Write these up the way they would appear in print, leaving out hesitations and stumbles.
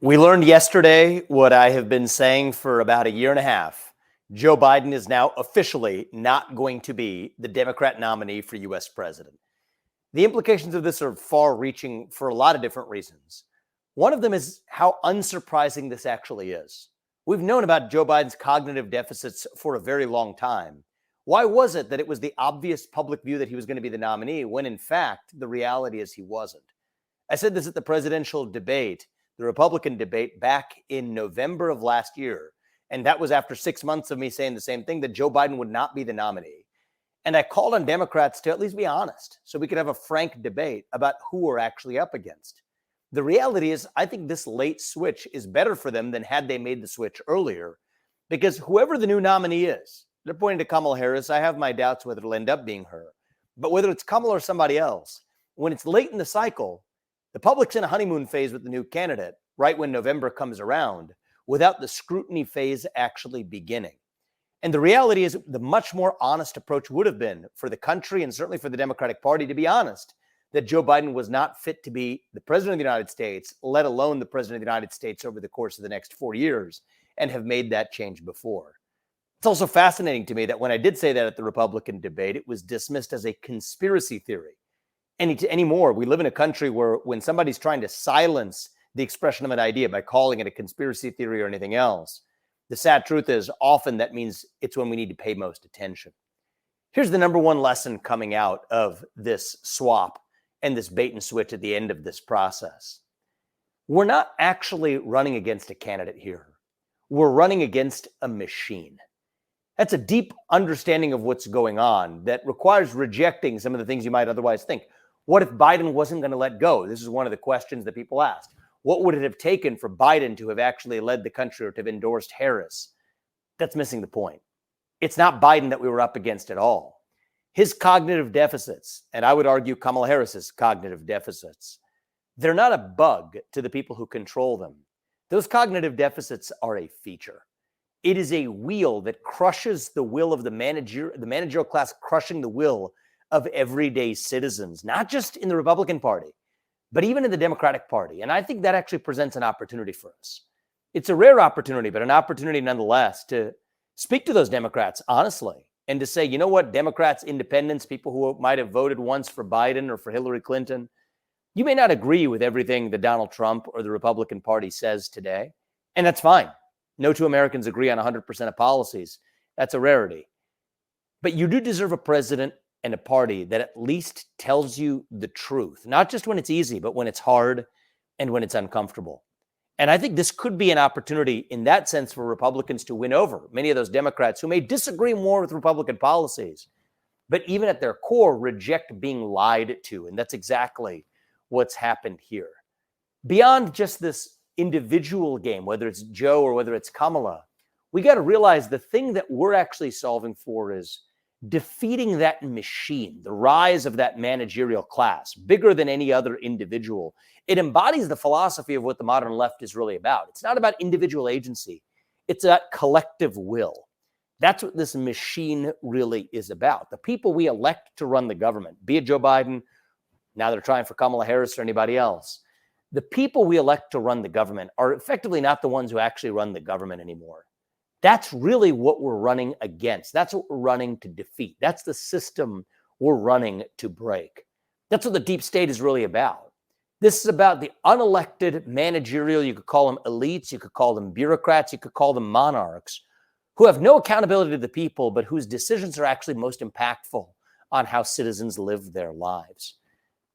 We learned yesterday what I have been saying for about a year and a half. Joe Biden is now officially not going to be the Democrat nominee for U.S. president. The implications of this are far reaching for a lot of different reasons. One of them is how unsurprising this actually is. We've known about Joe Biden's cognitive deficits for a very long time. Why was it that it was the obvious public view that he was going to be the nominee when, in fact, the reality is he wasn't? I said this at the presidential debate, the Republican debate, back in November of last year. And that was after 6 months of me saying the same thing, that Joe Biden would not be the nominee. And I called on Democrats to at least be honest so we could have a frank debate about who we're actually up against. The reality is, I think this late switch is better for them than had they made the switch earlier, because whoever the new nominee is, they're pointing to Kamala Harris. I have my doubts whether it'll end up being her. But whether it's Kamala or somebody else, when it's late in the cycle, the public's in a honeymoon phase with the new candidate right when November comes around, without the scrutiny phase actually beginning. And the reality is, the much more honest approach would have been for the country and certainly for the Democratic Party to be honest that Joe Biden was not fit to be the president of the United States, let alone the president of the United States over the course of the next 4 years, and have made that change before. It's also fascinating to me that when I did say that at the Republican debate, it was dismissed as a conspiracy theory. Anymore, we live in a country where when somebody's trying to silence the expression of an idea by calling it a conspiracy theory or anything else, the sad truth is often that means it's when we need to pay most attention. Here's the number one lesson coming out of this swap and this bait and switch at the end of this process. We're not actually running against a candidate here. We're running against a machine. That's a deep understanding of what's going on that requires rejecting some of the things you might otherwise think. What if Biden wasn't going to let go? This is one of the questions that people asked. What would it have taken for Biden to have actually led the country or to have endorsed Harris? That's missing the point. It's not Biden that we were up against at all. His cognitive deficits, and I would argue Kamala Harris's cognitive deficits, they're not a bug to the people who control them. Those cognitive deficits are a feature. It is a wheel that crushes the will of the managerial class, crushing the will of everyday citizens, not just in the Republican Party, but even in the Democratic Party. And I think that actually presents an opportunity for us. It's a rare opportunity, but an opportunity nonetheless to speak to those Democrats honestly and to say, you know what, Democrats, independents, people who might have voted once for Biden or for Hillary Clinton, you may not agree with everything that Donald Trump or the Republican Party says today, and that's fine. No two Americans agree on 100% of policies. That's a rarity. But you do deserve a president and a party that at least tells you the truth, not just when it's easy, but when it's hard and when it's uncomfortable. And I think this could be an opportunity in that sense for Republicans to win over many of those Democrats who may disagree more with Republican policies, but even at their core reject being lied to. And that's exactly what's happened here. Beyond just this individual game, whether it's Joe or whether it's Kamala, we got to realize the thing that we're actually solving for is defeating that machine, the rise of that managerial class, bigger than any other individual. It embodies the philosophy of what the modern left is really about. It's not about individual agency. It's about collective will. That's what this machine really is about. The people we elect to run the government, be it Joe Biden, now they're trying for Kamala Harris or anybody else. The people we elect to run the government are effectively not the ones who actually run the government anymore. That's really what we're running against. That's what we're running to defeat. That's the system we're running to break. That's what the deep state is really about. This is about the unelected managerial, you could call them elites, you could call them bureaucrats, you could call them monarchs, who have no accountability to the people, but whose decisions are actually most impactful on how citizens live their lives.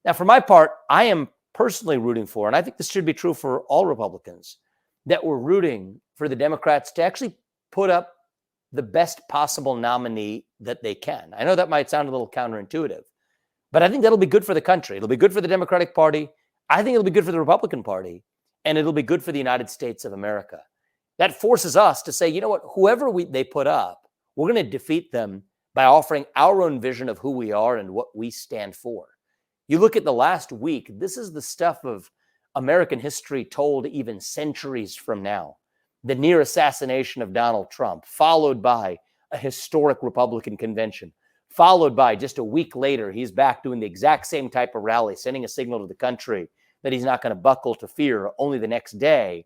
Now, for my part, I am personally rooting for, and I think this should be true for all Republicans, that we're rooting for the Democrats to actually put up the best possible nominee that they can. I know that might sound a little counterintuitive, but I think that'll be good for the country. It'll be good for the Democratic Party. I think it'll be good for the Republican Party, and it'll be good for the United States of America. That forces us to say, you know what, whoever they put up, we're going to defeat them by offering our own vision of who we are and what we stand for. You look at the last week, this is the stuff of American history told even centuries from now. The near assassination of Donald Trump, followed by a historic Republican convention, followed by just a week later, he's back doing the exact same type of rally, sending a signal to the country that he's not going to buckle to fear. Only the next day,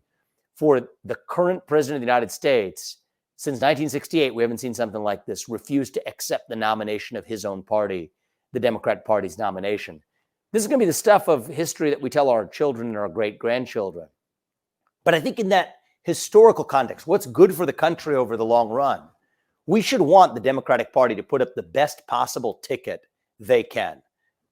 for the current president of the United States, since 1968, we haven't seen something like this, refuse to accept the nomination of his own party, the Democrat Party's nomination. This is going to be the stuff of history that we tell our children and our great-grandchildren. But I think in that historical context, what's good for the country over the long run, we should want the Democratic Party to put up the best possible ticket they can.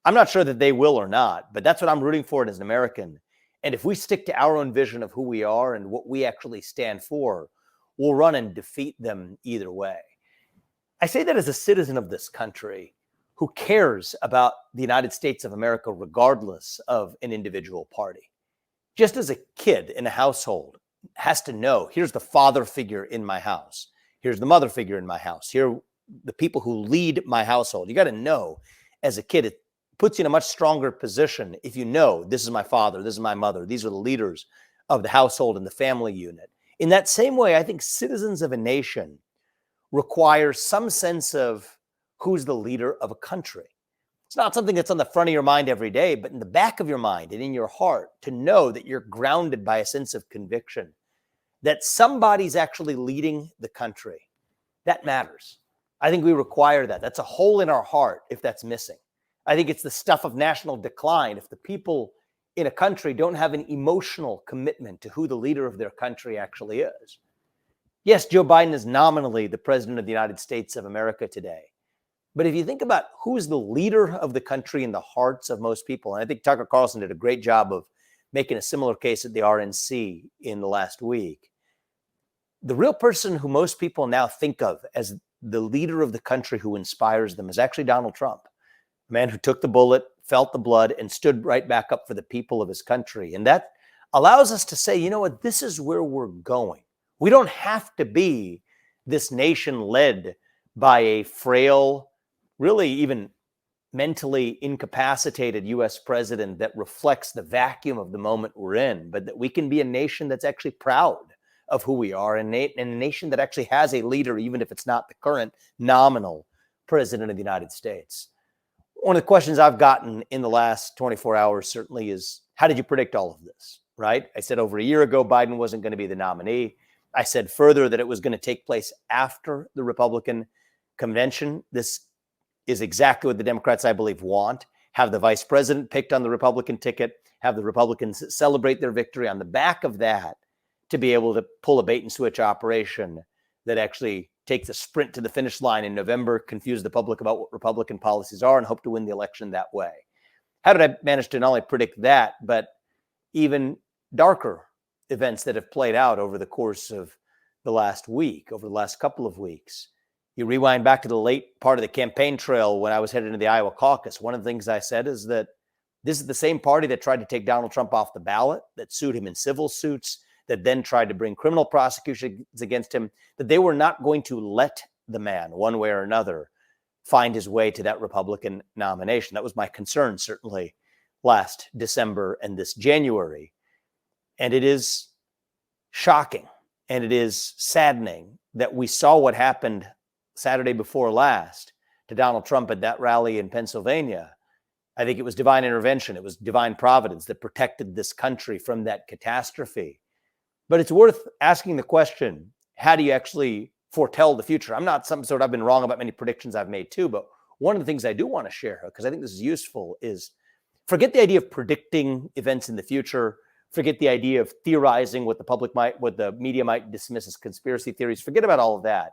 I'm not sure that they will or not, but that's what I'm rooting for as an American. And if we stick to our own vision of who we are and what we actually stand for, we'll run and defeat them either way. I say that as a citizen of this country who cares about the United States of America regardless of an individual party. Just as a kid in a household has to know, here's the father figure in my house. Here's the mother figure in my house. Here are the people who lead my household. You got to know as a kid, it puts you in a much stronger position if you know this is my father, this is my mother, these are the leaders of the household and the family unit. In that same way, I think citizens of a nation require some sense of who's the leader of a country. It's not something that's on the front of your mind every day, but in the back of your mind and in your heart to know that you're grounded by a sense of conviction that somebody's actually leading the country. That matters. I think we require that. That's a hole in our heart if that's missing. I think it's the stuff of national decline if the people in a country don't have an emotional commitment to who the leader of their country actually is. Yes, Joe Biden is nominally the president of the United States of America today. But if you think about who's the leader of the country in the hearts of most people, and I think Tucker Carlson did a great job of making a similar case at the RNC in the last week, the real person who most people now think of as the leader of the country who inspires them is actually Donald Trump, a man who took the bullet, felt the blood, and stood right back up for the people of his country. And that allows us to say, you know what, this is where we're going. We don't have to be this nation led by a frail, really even mentally incapacitated U.S. president that reflects the vacuum of the moment we're in, but that we can be a nation that's actually proud of who we are and a nation that actually has a leader, even if it's not the current nominal president of the United States. One of the questions I've gotten in the last 24 hours certainly is, how did you predict all of this, right? I said over a year ago, Biden wasn't going to be the nominee. I said further that it was going to take place after the Republican convention. This is exactly what the Democrats, I believe, want. Have the vice president picked on the Republican ticket, have the Republicans celebrate their victory on the back of that to be able to pull a bait and switch operation that actually takes a sprint to the finish line in November, confuse the public about what Republican policies are, and hope to win the election that way. How did I manage to not only predict that, but even darker events that have played out over the course of the last week, over the last couple of weeks? You rewind back to the late part of the campaign trail when I was headed into the Iowa caucus. One of the things I said is that this is the same party that tried to take Donald Trump off the ballot, that sued him in civil suits, that then tried to bring criminal prosecutions against him, that they were not going to let the man, one way or another, find his way to that Republican nomination. That was my concern, certainly, last December and this January. And it is shocking and it is saddening that we saw what happened Saturday before last to Donald Trump at that rally in Pennsylvania. I think it was divine intervention. It was divine providence that protected this country from that catastrophe. But it's worth asking the question, how do you actually foretell the future? I'm not I've been wrong about many predictions I've made too, but one of the things I do want to share, because I think this is useful, is forget the idea of predicting events in the future. Forget the idea of theorizing what the media might dismiss as conspiracy theories. Forget about all of that.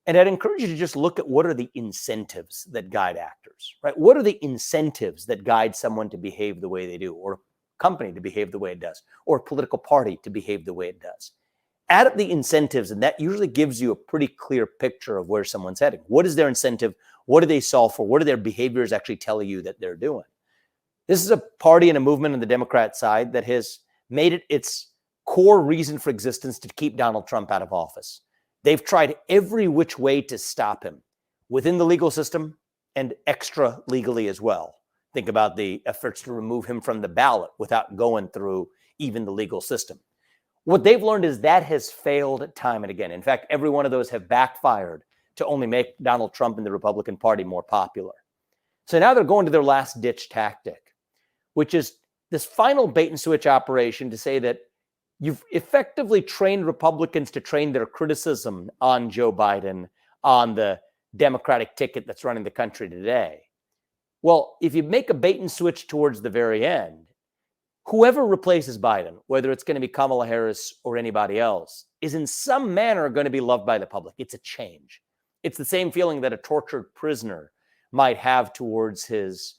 And I'd encourage you to just look at what are the incentives that guide actors, right? What are the incentives that guide someone to behave the way they do, or a company to behave the way it does, or a political party to behave the way it does? Add up the incentives, and that usually gives you a pretty clear picture of where someone's heading. What is their incentive? What do they solve for? What do their behaviors actually tell you that they're doing? This is a party and a movement on the Democrat side that has made it its core reason for existence to keep Donald Trump out of office. They've tried every which way to stop him within the legal system and extra legally as well. Think about the efforts to remove him from the ballot without going through even the legal system. What they've learned is that has failed time and again. In fact, every one of those have backfired to only make Donald Trump and the Republican Party more popular. So now they're going to their last ditch tactic, which is this final bait and switch operation to say that You've effectively trained Republicans to train their criticism on Joe Biden, on the Democratic ticket that's running the country today. Well, if you make a bait and switch towards the very end, whoever replaces Biden, whether it's going to be Kamala Harris or anybody else, is in some manner going to be loved by the public. It's a change. It's the same feeling that a tortured prisoner might have towards his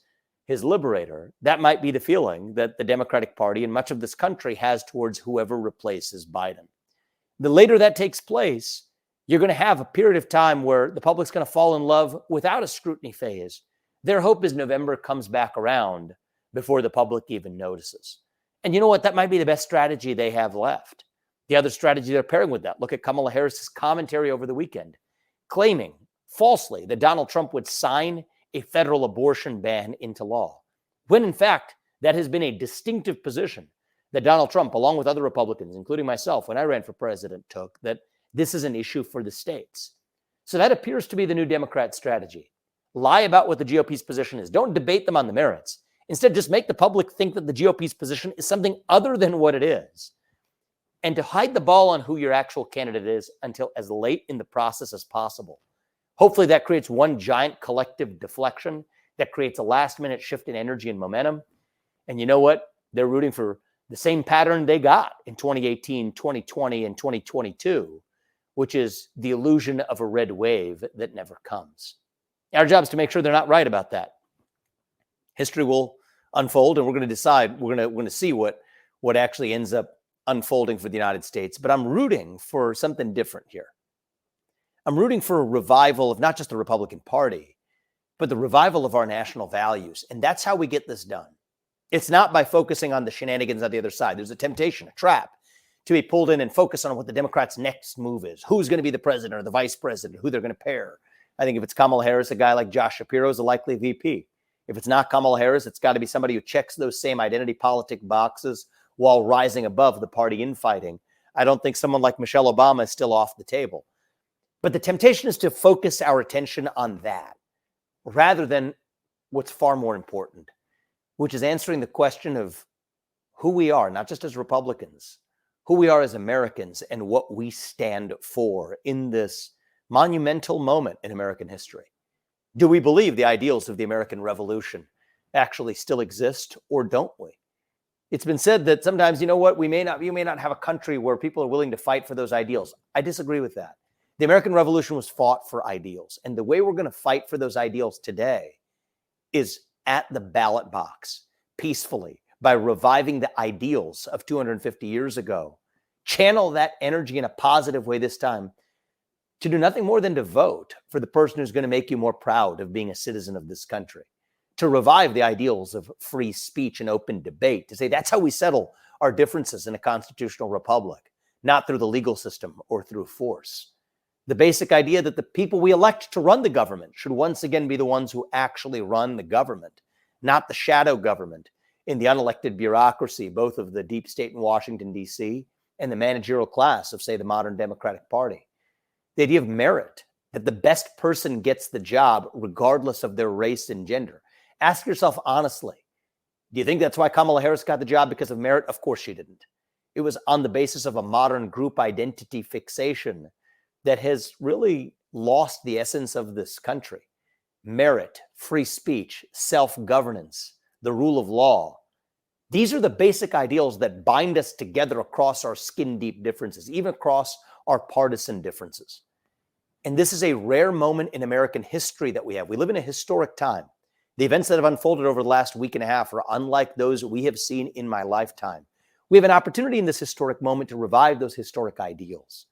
liberator. That might be the feeling that the Democratic Party and much of this country has towards whoever replaces Biden. The later that takes place, you're going to have a period of time where the public's going to fall in love without a scrutiny phase. Their hope is November comes back around before the public even notices. And you know what? That might be the best strategy they have left. The other strategy they're pairing with that. Look at Kamala Harris's commentary over the weekend, claiming falsely that Donald Trump would sign a federal abortion ban into law, when in fact, that has been a distinctive position that Donald Trump, along with other Republicans, including myself, when I ran for president, took, that this is an issue for the states. So that appears to be the new Democrat strategy. Lie about what the GOP's position is. Don't debate them on the merits. Instead, just make the public think that the GOP's position is something other than what it is. And to hide the ball on who your actual candidate is until as late in the process as possible. Hopefully that creates one giant collective deflection that creates a last-minute shift in energy and momentum. And you know what? They're rooting for the same pattern they got in 2018, 2020, and 2022, which is the illusion of a red wave that never comes. Our job is to make sure they're not right about that. History will unfold, and we're going to decide. We're going to see what actually ends up unfolding for the United States. But I'm rooting for something different here. I'm rooting for a revival of not just the Republican Party, but the revival of our national values. And that's how we get this done. It's not by focusing on the shenanigans on the other side. There's a temptation, a trap, to be pulled in and focus on what the Democrats' next move is. Who's going to be the president or the vice president, who they're going to pair. I think if it's Kamala Harris, a guy like Josh Shapiro is a likely VP. If it's not Kamala Harris, it's got to be somebody who checks those same identity politic boxes while rising above the party infighting. I don't think someone like Michelle Obama is still off the table. But the temptation is to focus our attention on that rather than what's far more important, which is answering the question of who we are, not just as Republicans, who we are as Americans and what we stand for in this monumental moment in American history. Do we believe the ideals of the American Revolution actually still exist, or don't we? It's been said that sometimes, you know what, you may not have a country where people are willing to fight for those ideals. I disagree with that. The American Revolution was fought for ideals. And the way we're going to fight for those ideals today is at the ballot box, peacefully, by reviving the ideals of 250 years ago. Channel that energy in a positive way this time to do nothing more than to vote for the person who's going to make you more proud of being a citizen of this country, to revive the ideals of free speech and open debate, to say that's how we settle our differences in a constitutional republic, not through the legal system or through force. The basic idea that the people we elect to run the government should once again be the ones who actually run the government, not the shadow government in the unelected bureaucracy, both of the deep state in Washington, D.C., and the managerial class of, say, the modern Democratic Party. The idea of merit, that the best person gets the job regardless of their race and gender. Ask yourself honestly, do you think that's why Kamala Harris got the job because of merit? Of course she didn't. It was on the basis of a modern group identity fixation that has really lost the essence of this country. Merit, free speech, self-governance, the rule of law. These are the basic ideals that bind us together across our skin-deep differences, even across our partisan differences. And this is a rare moment in American history that we have. We live in a historic time. The events that have unfolded over the last week and a half are unlike those we have seen in my lifetime. We have an opportunity in this historic moment to revive those historic ideals.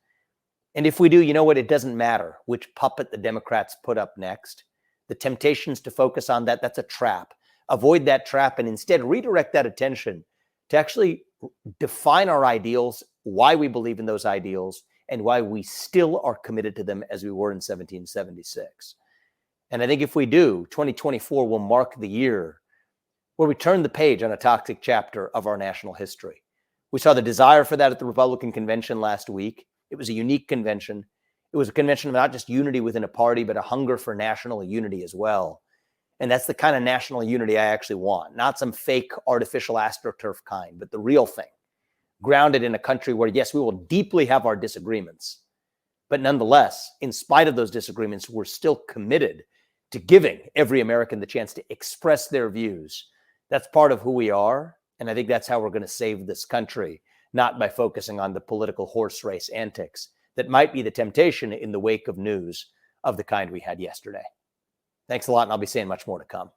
And if we do, you know what? It doesn't matter which puppet the Democrats put up next. The temptations to focus on that, that's a trap. Avoid that trap and instead redirect that attention to actually define our ideals, why we believe in those ideals, and why we still are committed to them as we were in 1776. And I think if we do, 2024 will mark the year where we turn the page on a toxic chapter of our national history. We saw the desire for that at the Republican convention last week. It was a unique convention. It was a convention of not just unity within a party, but a hunger for national unity as well. And that's the kind of national unity I actually want, not some fake artificial astroturf kind, but the real thing. grounded in a country where, yes, we will deeply have our disagreements, but nonetheless, in spite of those disagreements, we're still committed to giving every American the chance to express their views. That's part of who we are. And I think that's how we're going to save this country, not by focusing on the political horse race antics that might be the temptation in the wake of news of the kind we had yesterday. Thanks a lot, and I'll be saying much more to come.